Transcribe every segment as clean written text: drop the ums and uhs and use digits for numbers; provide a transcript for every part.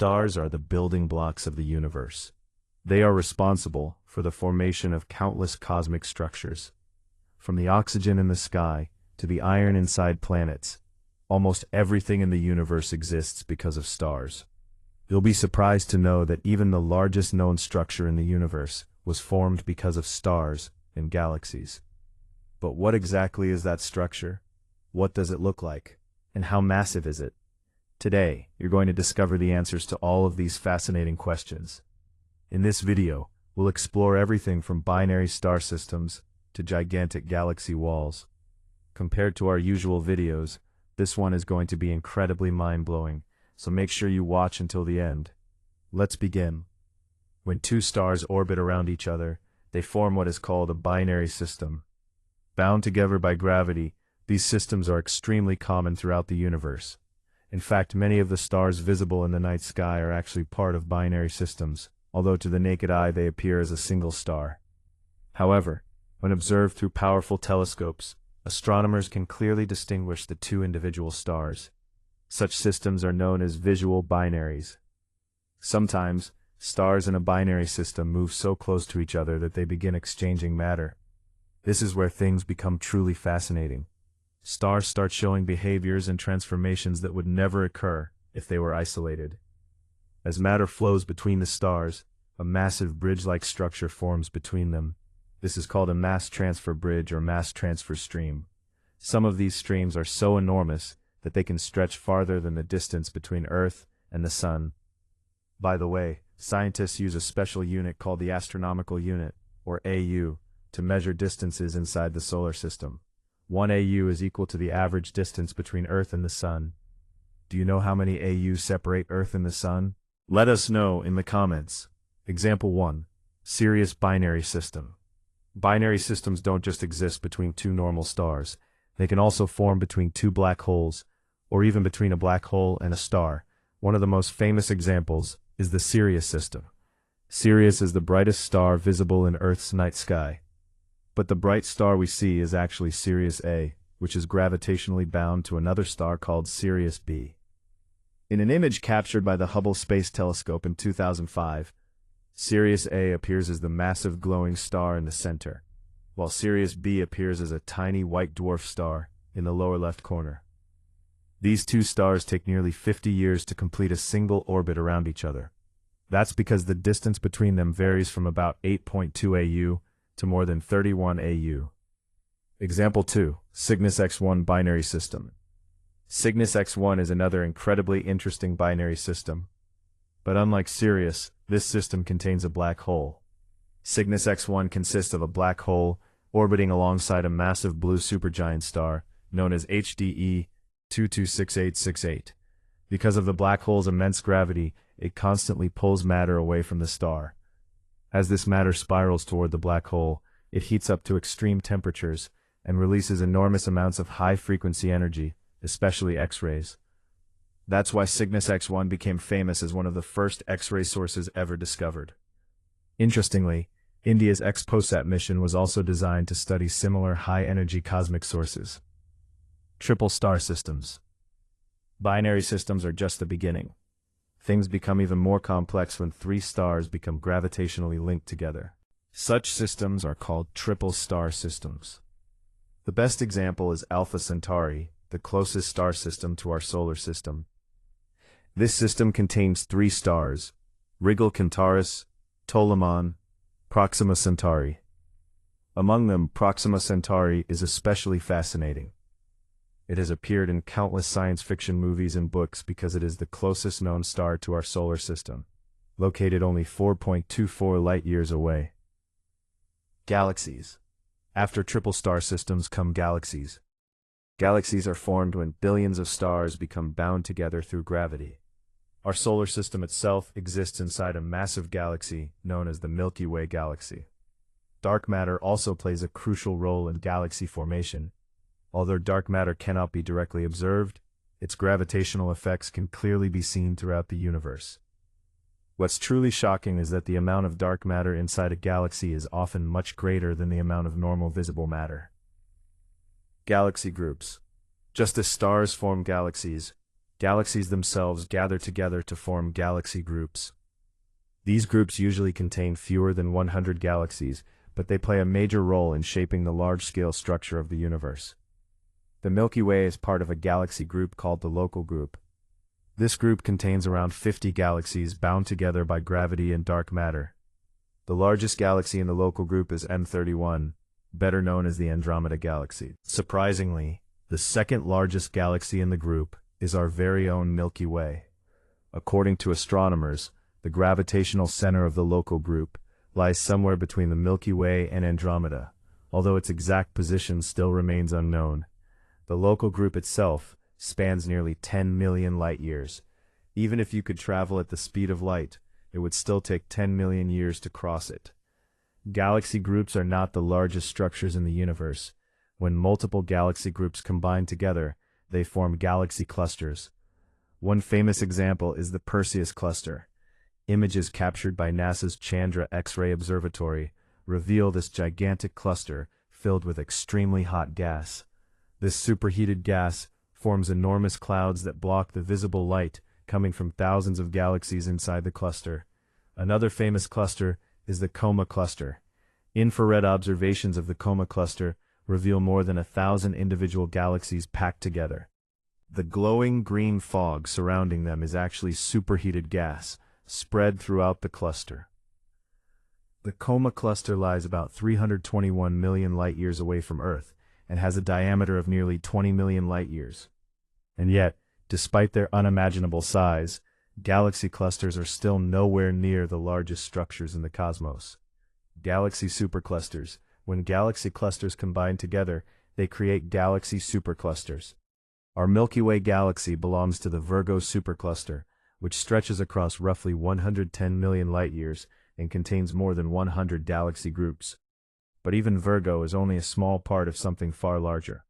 Stars are the building blocks of the universe. They are responsible for the formation of countless cosmic structures. From the oxygen in the sky to the iron inside planets, almost everything in the universe exists because of stars. You'll be surprised to know that even the largest known structure in the universe was formed because of stars and galaxies. But what exactly is that structure? What does it look like? And how massive is it? Today, you're going to discover the answers to all of these fascinating questions. In this video, we'll explore everything from binary star systems to gigantic galaxy walls. Compared to our usual videos, this one is going to be incredibly mind-blowing, so make sure you watch until the end. Let's begin. When two stars orbit around each other, they form what is called a binary system. Bound together by gravity, these systems are extremely common throughout the universe. In fact, many of the stars visible in the night sky are actually part of binary systems, although to the naked eye they appear as a single star. However, when observed through powerful telescopes, astronomers can clearly distinguish the two individual stars. Such systems are known as visual binaries. Sometimes, stars in a binary system move so close to each other that they begin exchanging matter. This is where things become truly fascinating. Stars start showing behaviors and transformations that would never occur if they were isolated. As matter flows between the stars, a massive bridge-like structure forms between them. This is called a mass transfer bridge or mass transfer stream. Some of these streams are so enormous that they can stretch farther than the distance between Earth and the Sun. By the way, scientists use a special unit called the astronomical unit, or AU, to measure distances inside the solar system. 1 AU is equal to the average distance between Earth and the Sun. Do you know how many AU separate Earth and the Sun? Let us know in the comments. Example 1. Sirius binary system. Binary systems don't just exist between two normal stars. They can also form between two black holes, or even between a black hole and a star. One of the most famous examples is the Sirius system. Sirius is the brightest star visible in Earth's night sky. But the bright star we see is actually Sirius A, which is gravitationally bound to another star called Sirius B. In an image captured by the Hubble Space Telescope in 2005, Sirius A appears as the massive glowing star in the center, while Sirius B appears as a tiny white dwarf star in the lower left corner. These two stars take nearly 50 years to complete a single orbit around each other. That's because the distance between them varies from about 8.2 AU to more than 31 AU. Example 2. Cygnus X1 binary system. Cygnus X1 is another incredibly interesting binary system. But unlike Sirius, this system contains a black hole. Cygnus X1 consists of a black hole orbiting alongside a massive blue supergiant star known as HDE 226868. Because of the black hole's immense gravity, it constantly pulls matter away from the star. As this matter spirals toward the black hole, it heats up to extreme temperatures and releases enormous amounts of high-frequency energy, especially X-rays. That's why Cygnus X1 became famous as one of the first X-ray sources ever discovered. Interestingly, India's XPOSAT mission was also designed to study similar high-energy cosmic sources. Triple star systems. Binary systems are just the beginning. Things become even more complex when three stars become gravitationally linked together. Such systems are called triple star systems. The best example is Alpha Centauri, the closest star system to our solar system. This system contains three stars: Rigil Kentaurus, Ptolemy, Proxima Centauri. Among them, Proxima Centauri is especially fascinating. It has appeared in countless science fiction movies and books because it is the closest known star to our solar system, located only 4.24 light-years away. Galaxies. After triple star systems come galaxies. Galaxies are formed when billions of stars become bound together through gravity. Our solar system itself exists inside a massive galaxy known as the Milky Way galaxy. Dark matter also plays a crucial role in galaxy formation. Although dark matter cannot be directly observed, its gravitational effects can clearly be seen throughout the universe. What's truly shocking is that the amount of dark matter inside a galaxy is often much greater than the amount of normal visible matter. Galaxy groups. Just as stars form galaxies, Galaxies themselves gather together to form galaxy groups. These groups usually contain fewer than 100 galaxies, but they play a major role in shaping the large-scale structure of the universe. The Milky Way is part of a galaxy group called the Local Group. This group contains around 50 galaxies bound together by gravity and dark matter. The largest galaxy in the Local Group is M31, better known as the Andromeda Galaxy. Surprisingly, the second largest galaxy in the group is our very own Milky Way. According to astronomers, the gravitational center of the Local Group lies somewhere between the Milky Way and Andromeda, although its exact position still remains unknown. The Local Group itself spans nearly 10 million light-years. Even if you could travel at the speed of light, it would still take 10 million years to cross it. Galaxy groups are not the largest structures in the universe. When multiple galaxy groups combine together, they form galaxy clusters. One famous example is the Perseus Cluster. Images captured by NASA's Chandra X-ray Observatory reveal this gigantic cluster filled with extremely hot gas. This superheated gas forms enormous clouds that block the visible light coming from thousands of galaxies inside the cluster. Another famous cluster is the Coma Cluster. Infrared observations of the Coma Cluster reveal more than 1,000 individual galaxies packed together. The glowing green fog surrounding them is actually superheated gas spread throughout the cluster. The Coma Cluster lies about 321 million light-years away from Earth and has a diameter of nearly 20 million light-years. And yet, despite their unimaginable size, galaxy clusters are still nowhere near the largest structures in the cosmos. Galaxy superclusters. When galaxy clusters combine together, they create galaxy superclusters. Our Milky Way galaxy belongs to the Virgo supercluster, which stretches across roughly 110 million light-years and contains more than 100 galaxy groups. But even Virgo is only a small part of something far larger.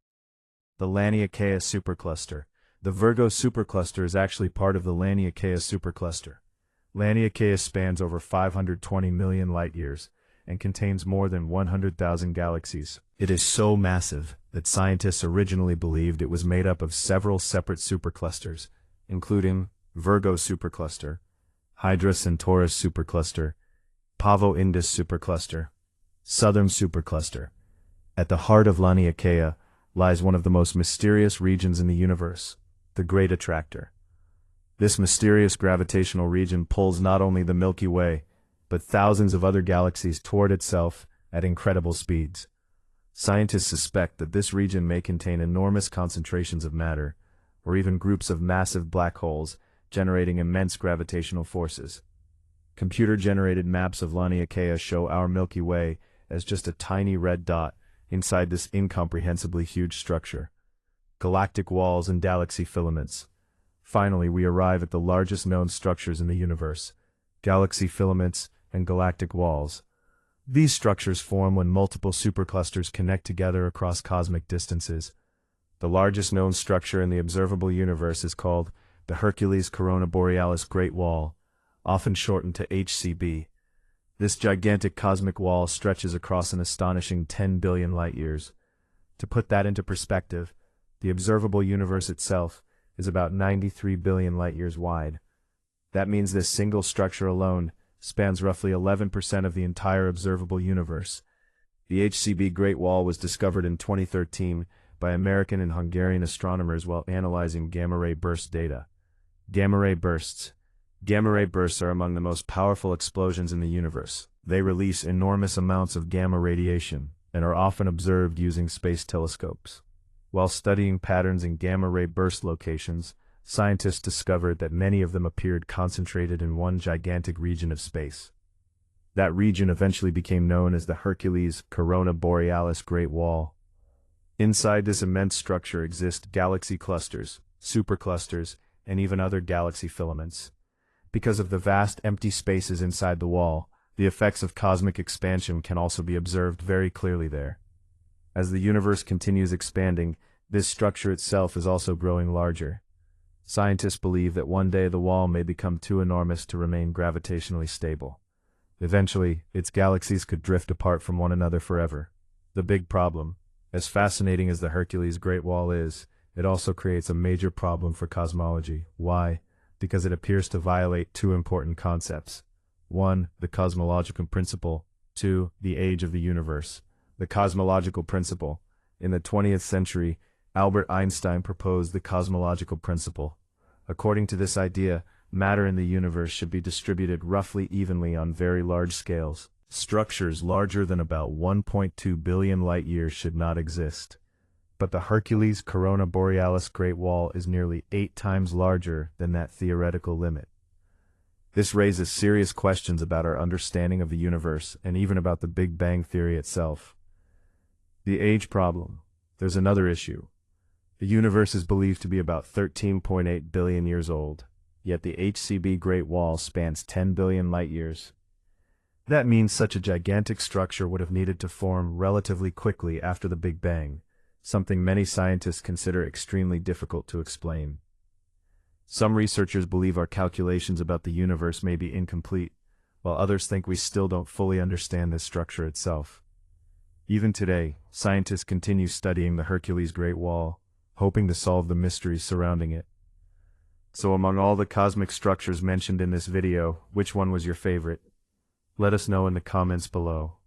The Laniakea supercluster. The Virgo supercluster is actually part of the Laniakea supercluster. Laniakea spans over 520 million light-years and contains more than 100,000 galaxies. It is so massive that scientists originally believed it was made up of several separate superclusters, including Virgo supercluster, Hydra Centaurus supercluster, Pavo Indus supercluster, Southern supercluster. At the heart of Laniakea lies one of the most mysterious regions in the universe, the Great Attractor. This mysterious gravitational region pulls not only the Milky Way, but thousands of other galaxies toward itself at incredible speeds. Scientists suspect that this region may contain enormous concentrations of matter, or even groups of massive black holes generating immense gravitational forces. Computer-generated maps of Laniakea show our Milky Way as just a tiny red dot inside this incomprehensibly huge structure. Galactic walls and galaxy filaments. Finally, we arrive at the largest known structures in the universe, galaxy filaments and galactic walls. These structures form when multiple superclusters connect together across cosmic distances. The largest known structure in the observable universe is called the Hercules Corona Borealis Great Wall, often shortened to HCB. This gigantic cosmic wall stretches across an astonishing 10 billion light-years. To put that into perspective, the observable universe itself is about 93 billion light-years wide. That means this single structure alone spans roughly 11% of the entire observable universe. The HCB Great Wall was discovered in 2013 by American and Hungarian astronomers while analyzing gamma-ray burst data. Gamma-ray bursts. Gamma-ray bursts are among the most powerful explosions in the universe. They release enormous amounts of gamma radiation and are often observed using space telescopes. While studying patterns in gamma-ray burst locations, scientists discovered that many of them appeared concentrated in one gigantic region of space. That region eventually became known as the Hercules Corona Borealis Great Wall. Inside this immense structure exist galaxy clusters, superclusters, and even other galaxy filaments. Because of the vast empty spaces inside the wall, the effects of cosmic expansion can also be observed very clearly there. As the universe continues expanding, this structure itself is also growing larger. Scientists believe that one day the wall may become too enormous to remain gravitationally stable. Eventually, its galaxies could drift apart from one another forever. The big problem, as fascinating as the Hercules Great Wall is, it it also creates a major problem for cosmology. Why? Because it appears to violate two important concepts. 1. The cosmological principle. 2. The age of the universe. The cosmological principle. In the 20th century, Albert Einstein proposed the cosmological principle. According to this idea, matter in the universe should be distributed roughly evenly on very large scales. Structures larger than about 1.2 billion light-years should not exist. But the Hercules Corona Borealis Great Wall is nearly 8 times larger than that theoretical limit. This raises serious questions about our understanding of the universe and even about the Big Bang Theory itself. The age problem. There's another issue. The universe is believed to be about 13.8 billion years old, yet the HCB Great Wall spans 10 billion light-years. That means such a gigantic structure would have needed to form relatively quickly after the Big Bang, something many scientists consider extremely difficult to explain. Some researchers believe our calculations about the universe may be incomplete, while others think we still don't fully understand this structure itself. Even today, scientists continue studying the Hercules Great Wall, hoping to solve the mysteries surrounding it. So among all the cosmic structures mentioned in this video, which one was your favorite? Let us know in the comments below.